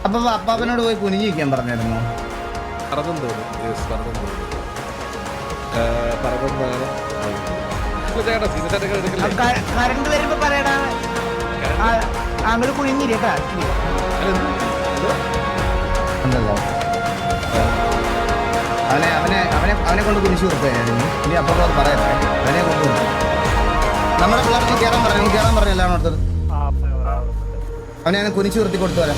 അപ്പൊ അപ്പാപ്പനോട് പോയി കുനിഞ്ഞിരിക്കാൻ പറഞ്ഞായിരുന്നു. കറണ്ട് വരുമ്പോ പറയടാ, അങ്ങോട്ട് കുനിഞ്ഞിരിക്കാ. അവനെ അവനെ അവനെ അവനെ കൊണ്ട് കുനിച്ചു കൊടുത്തായിരുന്നു. ഇനി അപ്പുറത്തോട് പറയട്ടെ, അവനെ കൊണ്ടുപോകും. നമ്മുടെ പിള്ളേർക്ക് കയറാൻ പറഞ്ഞു എല്ലാം അടുത്തത്. അവനെ കുനിച്ചു നിർത്തി കൊടുത്തു വരാം.